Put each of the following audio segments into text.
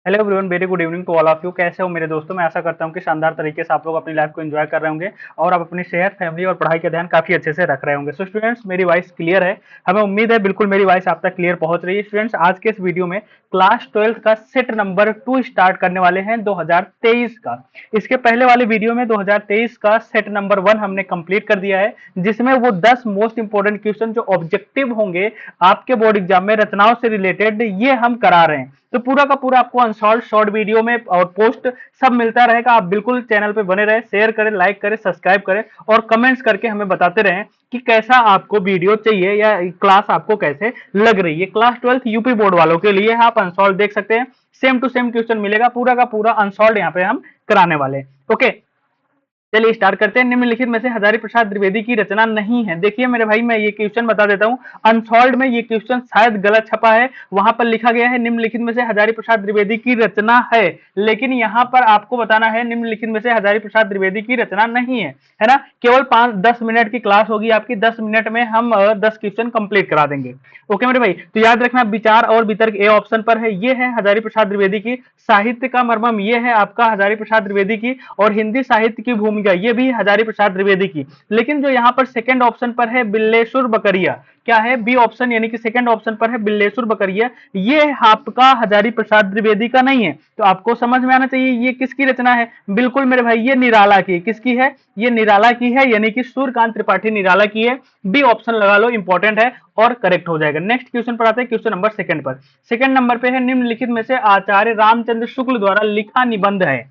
Hello everyone, very good evening to all of you. कैसे हो मेरे दोस्तों? मैं आशा करता हूँ कि शानदार तरीके से आप लोग अपनी लाइफ को एंजॉय कर रहे होंगे और आप अपनी सेहत, फैमिली और पढ़ाई का ध्यान काफी अच्छे से रख रहे होंगे। सो स्टूडेंट्स, मेरी वॉइस क्लियर है? हमें उम्मीद है बिल्कुल मेरी वॉइस आप तक क्लियर पहुंच रही है। स्टूडेंट्स, आज के इस वीडियो में क्लास 12 का सेट नंबर 2 स्टार्ट करने वाले हैं 2023 का। इसके पहले वाले वीडियो में 2023 का सेट नंबर 1 हमने कंप्लीट कर दिया है, जिसमें वो 10 मोस्ट इंपोर्टेंट क्वेश्चन जो ऑब्जेक्टिव होंगे आपके बोर्ड एग्जाम में रचनाओं से रिलेटेड, ये हम करा रहे हैं। तो पूरा का पूरा आपको अनसॉल्व शॉर्ट वीडियो में और पोस्ट सब मिलता रहेगा। आप बिल्कुल चैनल पे बने रहे, शेयर करें, लाइक करें, सब्सक्राइब करें और कमेंट्स करके हमें बताते रहें कि कैसा आपको वीडियो चाहिए या क्लास आपको कैसे लग रही है। क्लास 12 यूपी बोर्ड वालों के लिए आप अनसॉल्व देख सकते हैं, सेम टू सेम क्वेश्चन मिलेगा, पूरा का पूरा अनसॉल्व यहाँ पे हम कराने वाले हैं। ओके, चलिए स्टार्ट करते हैं। निम्नलिखित में से हजारी प्रसाद द्विवेदी की रचना नहीं है। देखिए मेरे भाई, मैं ये क्वेश्चन बता देता हूँ। अनसॉल्व में ये क्वेश्चन शायद गलत छपा है, वहां पर लिखा गया है निम्नलिखित में से हजारी प्रसाद द्विवेदी की रचना है, लेकिन यहाँ पर आपको बताना है निम्नलिखित में से हजारी प्रसाद द्विवेदी की रचना नहीं है ना। केवल 5-10 मिनट की क्लास होगी आपकी, 10 मिनट में हम 10 क्वेश्चन कंप्लीट करा देंगे। ओके मेरे भाई, तो याद रखना, विचार और वितर्क ए ऑप्शन पर है। ये है हजारी प्रसाद द्विवेदी की। साहित्य का मर्मम ये है आपका हजारी प्रसाद द्विवेदी की। और हिंदी साहित्य की भूमिका ये भी हजारी प्रसाद द्विवेदी की। लेकिन जो यहाँ पर सेकंड ऑप्शन पर है बिल्लेश्वर बकरिया, क्या है? बी ऑप्शन, यानी कि सेकंड ऑप्शन पर है बिल्लेश्वर बकरिया, ये आपका हजारी प्रसाद द्विवेदी का नहीं है। तो आपको समझ में आना चाहिए ये किसकी रचना है। बिल्कुल मेरे भाई, ये निराला की। किसकी है? ये निराला की है, यानी कि सूर्यकांत त्रिपाठी निराला की है। बी ऑप्शन लगा लो, इंपॉर्टेंट है और करेक्ट हो जाएगा। नेक्स्ट क्वेश्चन पर आते हैं, क्वेश्चन नंबर सेकंड पर। सेकंड नंबर पे है निम्नलिखित में से आचार्य रामचंद्र शुक्ल द्वारा लिखा निबंध है।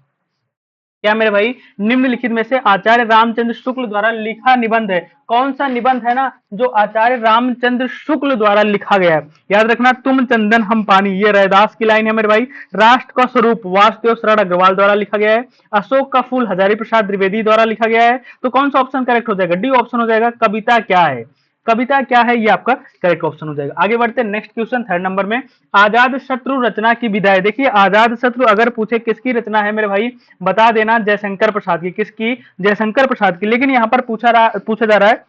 क्या मेरे भाई? निम्नलिखित में से आचार्य रामचंद्र शुक्ल द्वारा लिखा निबंध है। कौन सा निबंध है ना जो आचार्य रामचंद्र शुक्ल द्वारा लिखा गया है? याद रखना, तुम चंदन हम पानी, ये रैदास की लाइन है मेरे भाई। राष्ट्र का स्वरूप वासुदेव शरण अग्रवाल द्वारा लिखा गया है। अशोक का फूल हजारी प्रसाद द्विवेदी द्वारा लिखा गया है। तो कौन सा ऑप्शन करेक्ट हो जाएगा? डी ऑप्शन हो जाएगा। कविता क्या है? कविता क्या है, ये आपका करेक्ट ऑप्शन हो जाएगा। आगे बढ़ते हैं नेक्स्ट क्वेश्चन थर्ड नंबर में। आजाद शत्रु रचना की विधाएं। देखिए, आजाद शत्रु अगर पूछे किसकी रचना है मेरे भाई, बता देना जयशंकर प्रसाद की। किसकी? जयशंकर प्रसाद की। लेकिन यहाँ पर पूछा जा रहा है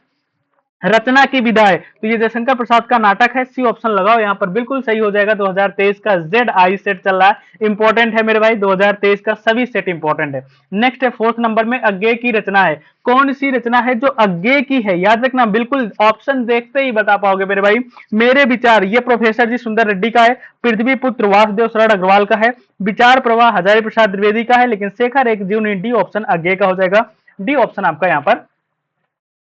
रचना की विधाएं, तो ये जयशंकर प्रसाद का नाटक है। सी ऑप्शन लगाओ, यहाँ पर बिल्कुल सही हो जाएगा। 2023 का जेड आई सेट चल रहा है, इंपॉर्टेंट है मेरे भाई। 2023 का सभी सेट इंपॉर्टेंट है। नेक्स्ट है फोर्थ नंबर में, अज्ञे की रचना है। कौन सी रचना है जो अज्ञे की है? याद रखना, बिल्कुल ऑप्शन देखते ही बता पाओगे मेरे भाई। मेरे विचार, ये प्रोफेसर जी सुंदर रेड्डी का है। पृथ्वी पुत्र वासुदेव शरण अग्रवाल का है। विचार प्रवाह हजारी प्रसाद द्विवेदी का है। लेकिन शेखर एक जीवनी, डी ऑप्शन अज्ञे का हो जाएगा। डी ऑप्शन आपका यहाँ पर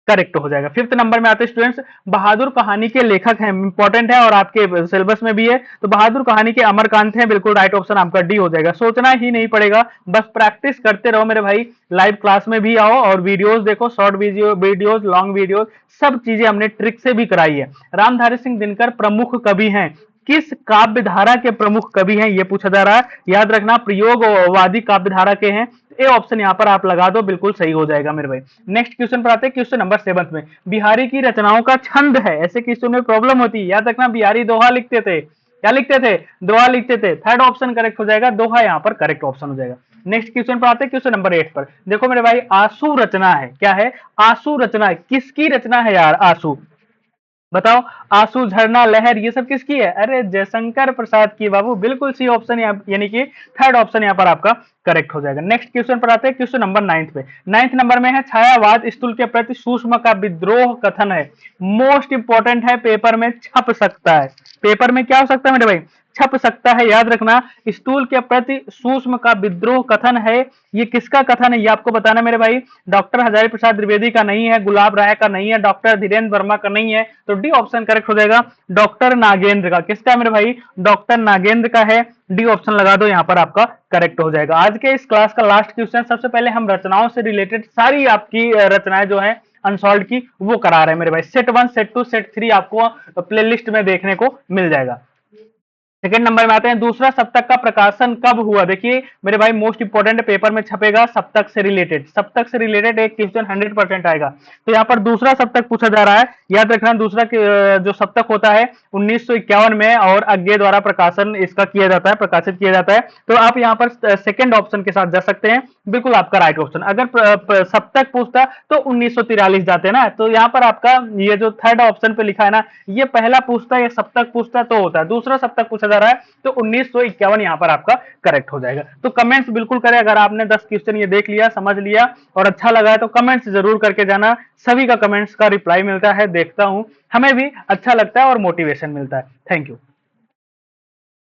करेक्ट हो जाएगा। फिफ्थ नंबर में आते हैं स्टूडेंट्स, बहादुर कहानी के लेखक हैं, इंपॉर्टेंट है और आपके सिलेबस में भी है। तो बहादुर कहानी के अमरकांत हैं, बिल्कुल राइट ऑप्शन आपका डी हो जाएगा। सोचना ही नहीं पड़ेगा, बस प्रैक्टिस करते रहो मेरे भाई। लाइव क्लास में भी आओ और वीडियोस देखो, शॉर्ट वीडियोस, लॉन्ग वीडियोस, सब चीजें हमने ट्रिक से भी कराई है। रामधारी सिंह दिनकर प्रमुख कवि हैं। किस काव्य धारा के प्रमुख कवि हैं, ये पूछा जा रहा है। याद रखना, प्रयोगवादी काव्य धारा के हैं। ए ऑप्शन यहाँ पर आप लगा दो, बिल्कुल सही हो जाएगा मेरे भाई। नेक्स्ट क्वेश्चन पर आते हैं, क्वेश्चन नंबर 7 में। बिहारी की रचनाओं का छंद है। ऐसे क्वेश्चन में प्रॉब्लम होती है। याद रखना, बिहारी दोहा लिखते थे। क्या लिखते थे? दोहा लिखते थे। थर्ड ऑप्शन करेक्ट हो जाएगा, दोहा यहाँ पर करेक्ट ऑप्शन हो जाएगा। नेक्स्ट क्वेश्चन पर आते हैं, क्वेश्चन नंबर 8 पर। देखो मेरे भाई, आंसू रचना है। क्या है? आंसू रचना है। किसकी रचना है यार आंसू? बताओ। आंसू, झरना, लहर, ये सब किसकी है? अरे जयशंकर प्रसाद की बाबू, बिल्कुल सी ऑप्शन, यानी कि थर्ड ऑप्शन यहाँ पर आपका करेक्ट हो जाएगा। नेक्स्ट क्वेश्चन पर आते हैं, क्वेश्चन नंबर 9 पे। 9 नंबर में है छायावाद स्थूल के प्रति सूक्ष्म का विद्रोह कथन है। मोस्ट इंपॉर्टेंट है, पेपर में छप सकता है। पेपर में क्या हो सकता है मेरे भाई? छप सकता है। याद रखना, स्थूल के प्रति सूक्ष्म का विद्रोह कथन है। ये किसका कथन है, ये आपको बताना मेरे भाई। डॉक्टर हजारी प्रसाद द्विवेदी का नहीं है, गुलाब राय का नहीं है, डॉक्टर धीरेन्द्र वर्मा का नहीं है। तो डी ऑप्शन करेक्ट हो जाएगा। डॉक्टर नागेंद्र का। किसका है मेरे भाई? डॉक्टर नागेंद्र का है। डी ऑप्शन लगा दो, यहाँ पर आपका करेक्ट हो जाएगा। आज के इस क्लास का लास्ट क्वेश्चन, सबसे पहले हम रचनाओं से रिलेटेड सारी आपकी रचनाएं जो है अनसॉल्व की, वो करा रहे हैं मेरे भाई। सेट 1, सेट 2, सेट 3 आपको प्लेलिस्ट में देखने को मिल जाएगा। सेकंड नंबर में आते हैं, दूसरा सप्तक का प्रकाशन कब हुआ? देखिए मेरे भाई, मोस्ट इंपोर्टेंट पेपर में छपेगा, सप्तक से रिलेटेड। सप्तक से रिलेटेड एक क्वेश्चन 100% आएगा। तो यहाँ पर दूसरा सप्तक पूछा जा रहा है। याद रखना, दूसरा जो सप्तक होता है 1951 में, और अज्ञे द्वारा प्रकाशन इसका किया जाता है, प्रकाशित किया जाता है। तो आप यहाँ पर सेकंड ऑप्शन के साथ जा सकते हैं, बिल्कुल आपका राइट ऑप्शन। अगर सप्तक पूछता तो 1943 जाते ना। तो यहाँ पर आपका ये जो थर्ड ऑप्शन पे लिखा है ना, ये पहला पूछता, ये सप्तक पूछता तो होता है। दूसरा सप्तक पूछा जा आ रहा है, तो 1951 यहाँ पर आपका करेक्ट हो जाएगा। तो कमेंट्स बिल्कुल करें, अगर आपने 10 क्वेश्चन ये देख लिया, समझ लिया और अच्छा लगा है तो कमेंट्स जरूर करके जाना। सभी का कमेंट्स का रिप्लाई मिलता है, देखता हूं, हमें भी अच्छा लगता है और मोटिवेशन मिलता है। Thank you.